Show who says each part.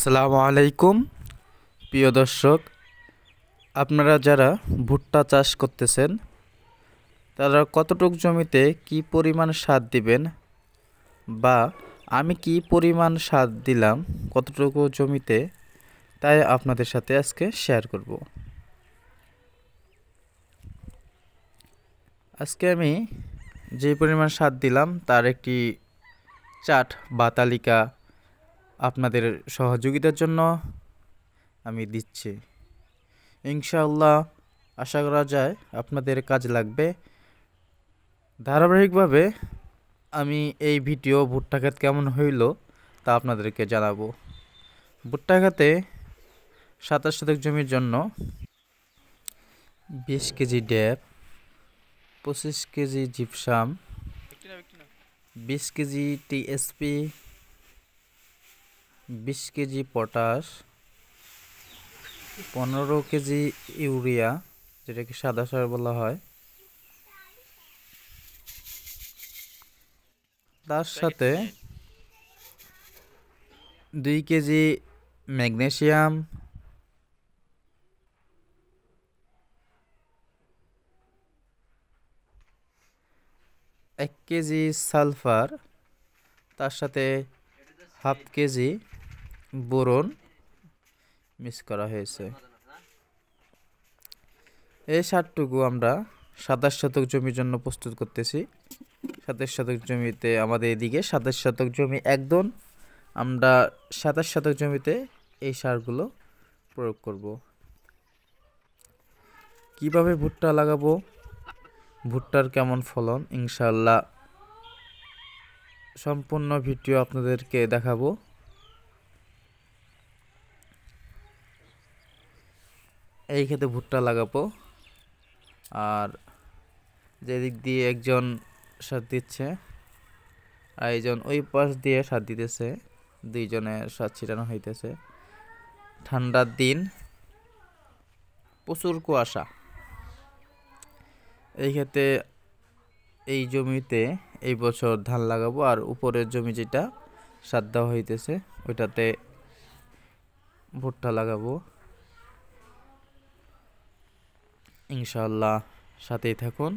Speaker 1: আসসালামু আলাইকুম প্রিয় দর্শক, আপনারা যারা ভুট্টা চাষ করতেছেন তারা কতটুক জমিতে কি পরিমাণ সার দিবেন বা আমি কি পরিমাণ সার দিলাম কতটুকু জমিতে, তাই আপনাদের সাথে আজকে শেয়ার করব। আজকে আমি যে পরিমাণ সার দিলাম তার একটি চার্ট বা তালিকা আপনাদের সহযোগিতার জন্য আমি দিচ্ছি। ইনশাআল্লাহ আশা করা যায় আপনাদের কাজে লাগবে। ধারাবাহিকভাবে আমি এই ভিডিও ভুট্টা ক্ষেত কেমন হইল তা আপনাদেরকে জানাবো। ভুট্টা ক্ষেতে 27 শতক জমির জন্য 20 কেজি ড্যাপ, 25 KG gypsum, 20 KG TSP, 20 KG potash, 15 KG urea যেটাকে সাদা সার বলা হয়, তার সাথে 2 কেজি ম্যাগনেসিয়াম, 1 কেজি সালফার, তার সাথে হাফ কেজি বোরন মিক্স করা হয়েছে। এই সারটুকু আমরা 27 শতক জমির জন্য প্রস্তুত করতেছি। 27 শতক জমিতে আমাদের এদিকে 27 শতক জমি একদম, আমরা 27 শতক জমিতে এই সারগুলো প্রয়োগ করব। কিভাবে ভুট্টা লাগাবো, ভুট্টার কেমন ফলন, ইনশাআল্লাহ সম্পূর্ণ ভিডিও আপনাদেরকে দেখাবো। এই ক্ষেতে ভুট্টা লাগাবো, আর যেদিক দিয়ে একজন সার দিচ্ছে আর একজন ওই পাশ দিয়ে সার দিতেছে, দুইজনের সার ছিটানো হইতেছে। ঠান্ডার দিন, প্রচুর কুয়াশা। এই ক্ষেতে এই জমিতে এই বছর ধান লাগাবো, আর উপরের জমি যেটা সার দেওয়া হইতেছে ওইটাতে ভুট্টা লাগাবো। ইনশাআল্লাহ সাথেই থাকুন।